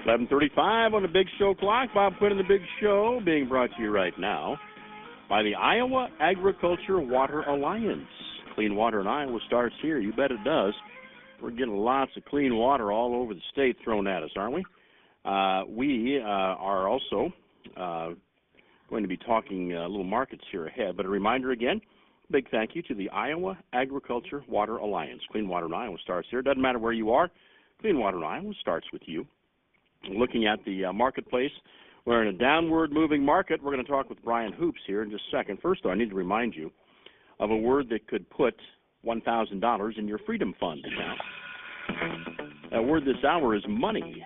11:35 on the Big Show clock. Bob Quinn and the Big Show being brought to you right now by the Iowa Agriculture Water Alliance. Clean water in Iowa starts here. You bet it does. We're getting lots of clean water all over the state thrown at us, aren't we? We are also going to be talking little markets here ahead. But a reminder again, big thank you to the Iowa Agriculture Water Alliance. Clean water in Iowa starts here. Doesn't matter where you are. Clean water in Iowa starts with you. Looking at the marketplace, we're in a downward moving market. We're going to talk with Brian Hoops here in just a second. First, though, I need to remind you of a word that could put $1,000 in your Freedom Fund account. That word this hour is money.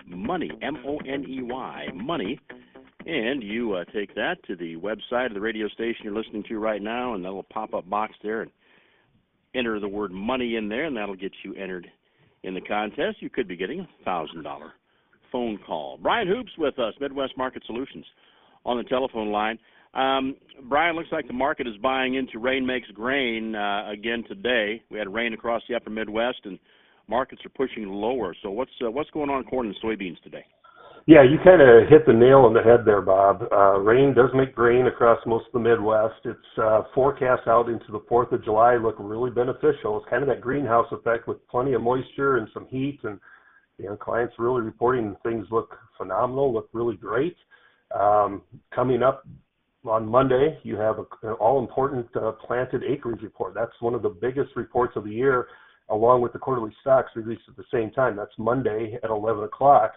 Money, M-O-N-E-Y, money. And you take that to the website of the radio station you're listening to right now, and that little pop-up box there, and enter the word money in there, and that'll get you entered in the contest. You could be getting a $1,000 phone call. Brian Hoops with us, Midwest Market Solutions, on the telephone line. Brian, looks like the market is buying into rain makes grain again today. We had rain across the upper Midwest, and markets are pushing lower. So what's going on in corn and soybeans today? Yeah, you kind of hit the nail on the head there, Bob. Rain does make grain across most of the Midwest. Its forecasts out into the 4th of July look really beneficial. It's kind of that greenhouse effect with plenty of moisture and some heat, and clients really reporting things look phenomenal, look really great. Coming up on Monday, you have an all-important planted acreage report. That's one of the biggest reports of the year, along with the quarterly stocks released at the same time. That's Monday at 11 o'clock.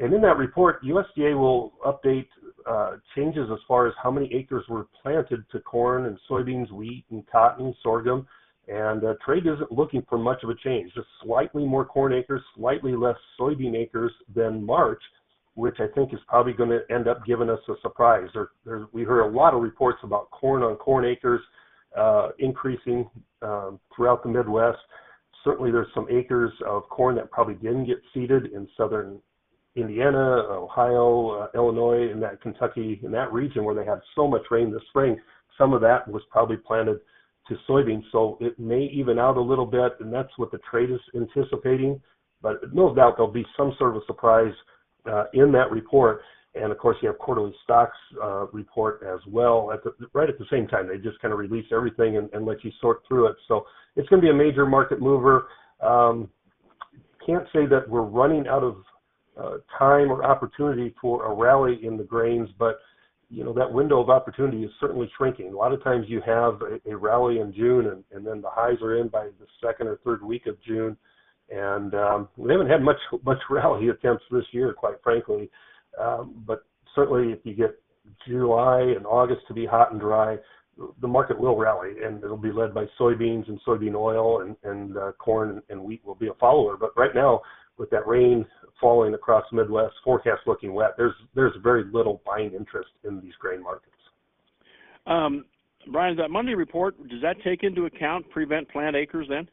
And in that report, USDA will update changes as far as how many acres were planted to corn and soybeans, wheat, and cotton, sorghum. And trade isn't looking for much of a change, just slightly more corn acres, slightly less soybean acres than March, which I think is probably going to end up giving us a surprise. We heard a lot of reports about corn on corn acres increasing throughout the Midwest. Certainly there's some acres of corn that probably didn't get seeded in southern Indiana, Ohio, Illinois, and that Kentucky, in that region where they had so much rain this spring. Some of that was probably planted to soybeans, so it may even out a little bit, and that's what the trade is anticipating. But no doubt there'll be some sort of a surprise in that report. And of course, you have quarterly stocks report as well right at the same time. They just kind of release everything and let you sort through it. So it's going to be a major market mover. Can't say that we're running out of time or opportunity for a rally in the grains, but that window of opportunity is certainly shrinking. A lot of times you have a rally in June, and then the highs are in by the second or third week of June, and we haven't had much rally attempts this year, quite frankly. But certainly, if you get July and August to be hot and dry, the market will rally, and it'll be led by soybeans and soybean oil, and corn and wheat will be a follower. But right now, with that rain falling across the Midwest, forecast looking wet, there's very little buying interest in these grain markets. Brian, that Monday report, does that take into account prevent plant acres then?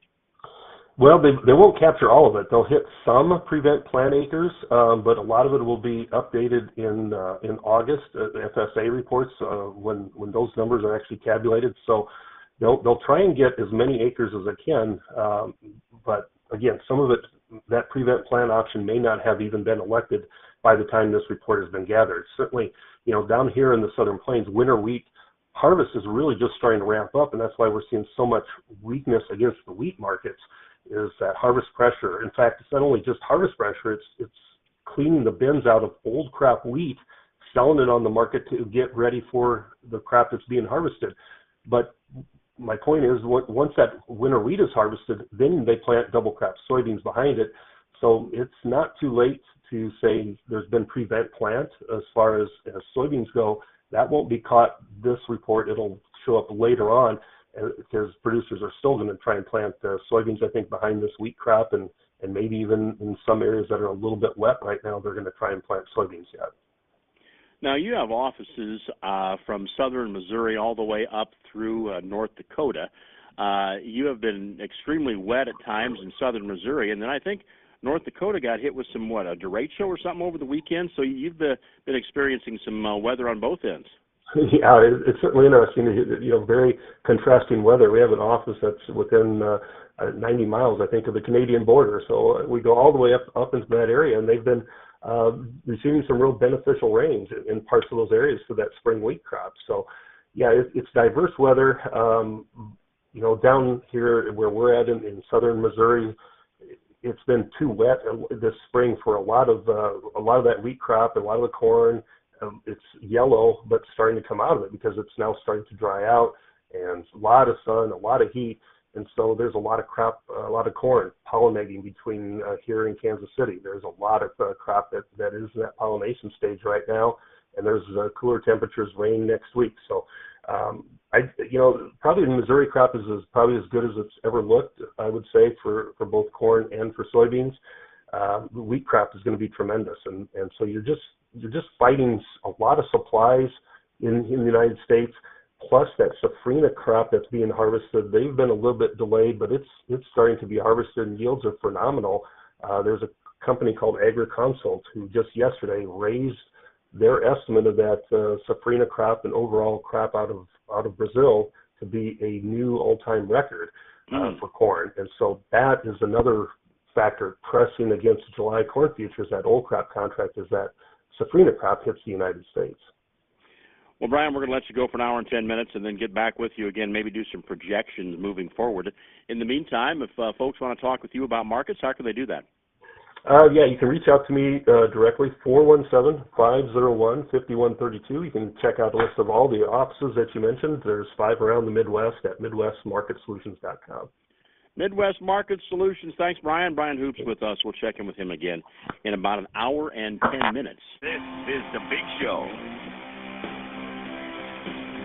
Well, they won't capture all of it. They'll hit some prevent plant acres, but a lot of it will be updated in August. The FSA reports when those numbers are actually tabulated. So they'll try and get as many acres as they can, but again, some of it, that prevent plant option may not have even been elected by the time this report has been gathered. Certainly, down here in the Southern Plains, winter wheat harvest is really just starting to ramp up, and that's why we're seeing so much weakness against the wheat markets, is that harvest pressure. In fact, it's not only just harvest pressure, it's cleaning the bins out of old crop wheat, selling it on the market to get ready for the crop that's being harvested. But my point is, once that winter wheat is harvested, then they plant double crop soybeans behind it. So it's not too late to say there's been prevent plant as far as soybeans go. That won't be caught this report. It'll show up later on because producers are still going to try and plant soybeans, I think, behind this wheat crop, and maybe even in some areas that are a little bit wet right now, they're going to try and plant soybeans yet. Now, you have offices from southern Missouri all the way up through North Dakota. You have been extremely wet at times in southern Missouri, and then I think North Dakota got hit with some, a derecho or something over the weekend, so you've been experiencing some weather on both ends. Yeah, it's certainly interesting. Very contrasting weather. We have an office that's within 90 miles, I think, of the Canadian border. So we go all the way up into that area, and they've been receiving some real beneficial rains in parts of those areas for that spring wheat crop. So, yeah, it's diverse weather. Down here where we're at in southern Missouri, it's been too wet this spring for a lot of that wheat crop and a lot of the corn. It's yellow, but starting to come out of it because it's now starting to dry out, and a lot of sun, a lot of heat, and so there's a lot of crop, a lot of corn pollinating between here and Kansas City. There's a lot of crop that is in that pollination stage right now, and there's cooler temperatures, rain next week. So, probably the Missouri crop is probably as good as it's ever looked, I would say, for both corn and for soybeans. The wheat crop is going to be tremendous, and so you're just fighting a lot of supplies in the United States, plus that safrinha crop that's being harvested. They've been a little bit delayed, but it's starting to be harvested, and yields are phenomenal. There's a company called AgriConsult who just yesterday raised their estimate of that safrinha crop and overall crop out of Brazil to be a new all-time record for corn. And so that is another factor pressing against July corn futures, that old crop contract, is that safrinha crop hits the United States. Well, Brian, we're going to let you go for an hour and 10 minutes and then get back with you again, maybe do some projections moving forward. In the meantime, if folks want to talk with you about markets, how can they do that? You can reach out to me directly, 417-501-5132. You can check out a list of all the offices that you mentioned. There's 5 around the Midwest at MidwestMarketSolutions.com. Midwest Market Solutions. Thanks, Brian. Brian Hoops with us. We'll check in with him again in about an hour and 10 minutes. This is The Big Show.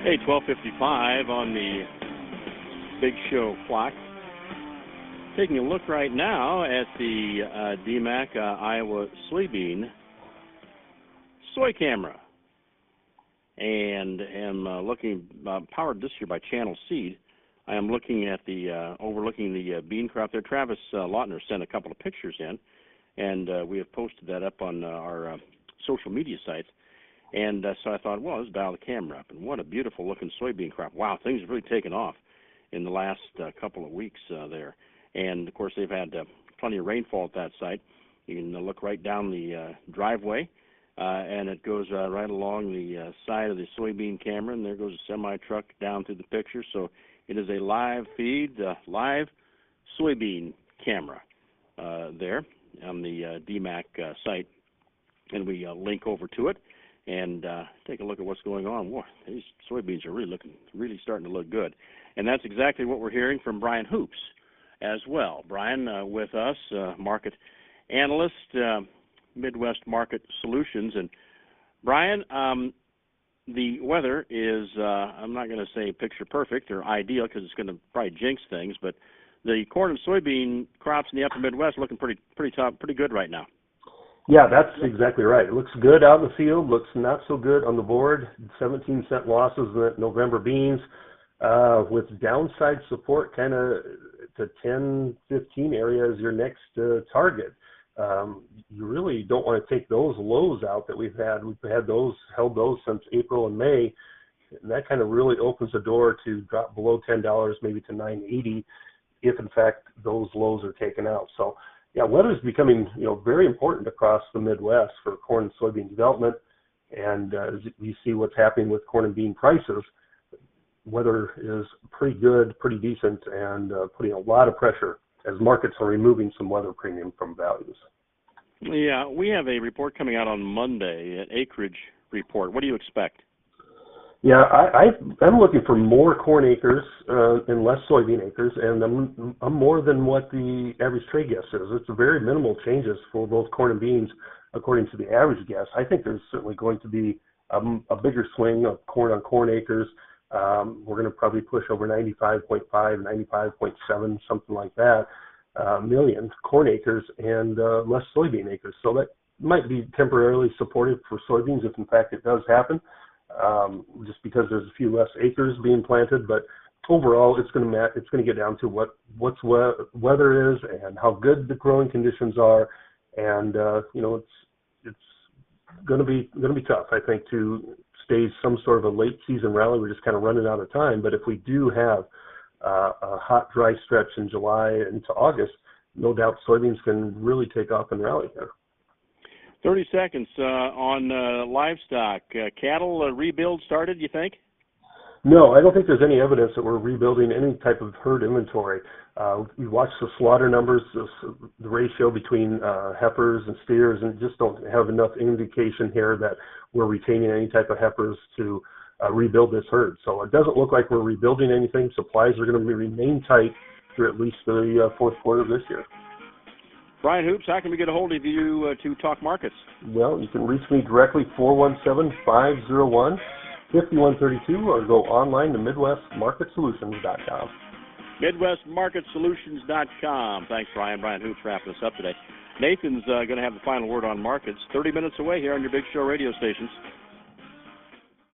Hey, 12:55 on the Big Show clock. Taking a look right now at the DMAC Iowa soybean soy camera, and am looking powered this year by Channel Seed. I am looking at the overlooking the bean crop there. Travis Lautner sent a couple of pictures in, and we have posted that up on our social media sites. And so I thought, well, let's dial the camera up. And what a beautiful looking soybean crop! Wow, things have really taken off in the last couple of weeks there. And, of course, they've had plenty of rainfall at that site. You can look right down the driveway, and it goes right along the side of the soybean camera, and there goes a semi-truck down through the picture. So it is a live feed, live soybean camera there on the DMAC site. And we link over to it and take a look at what's going on. Whoa, these soybeans are really starting to look good. And that's exactly what we're hearing from Brian Hoops as well. Brian with us, market analyst, Midwest Market Solutions. And Brian, the weather is, I'm not going to say picture perfect or ideal because it's going to probably jinx things, but the corn and soybean crops in the upper Midwest are looking pretty tough, pretty good right now. Yeah, that's exactly right. It looks good out in the field, looks not so good on the board. 17-cent losses in the November beans with downside support kind of to 10, 15 area is your next target. You really don't want to take those lows out that we've had. We've held those since April and May, and that kind of really opens the door to drop below $10, maybe to $9.80, if in fact those lows are taken out. So, yeah, weather is becoming very important across the Midwest for corn and soybean development, and as you see what's happening with corn and bean prices, weather is pretty good, pretty decent, and putting a lot of pressure as markets are removing some weather premium from values. Yeah, we have a report coming out on Monday, an acreage report. What do you expect? Yeah, I'm looking for more corn acres and less soybean acres, and I'm more than what the average trade guess is. It's very minimal changes for both corn and beans according to the average guess. I think there's certainly going to be a bigger swing of corn on corn acres. We're going to probably push over 95.5, 95.7, something like that, million corn acres and less soybean acres. So that might be temporarily supportive for soybeans if in fact it does happen. Just because there's a few less acres being planted, but overall it's going to get down to what's weather is and how good the growing conditions are, and it's going to be tough, I think, to stage some sort of a late season rally. We're just kind of running out of time, but if we do have a hot, dry stretch in July into August, no doubt soybeans can really take off and rally here. 30 seconds on livestock. Cattle rebuild started, you think? No, I don't think there's any evidence that we're rebuilding any type of herd inventory. We watch the slaughter numbers, the ratio between heifers and steers, and just don't have enough indication here that we're retaining any type of heifers to rebuild this herd. So it doesn't look like we're rebuilding anything. Supplies are going to remain tight through at least the fourth quarter of this year. Brian Hoops, how can we get a hold of you to talk markets? Well, you can reach me directly, 417-501-5132, or go online to MidwestMarketSolutions.com. MidwestMarketSolutions.com. Thanks, Brian. Brian Hoops wrapping us up today. Nathan's going to have the final word on markets 30 minutes away here on your Big Show radio stations.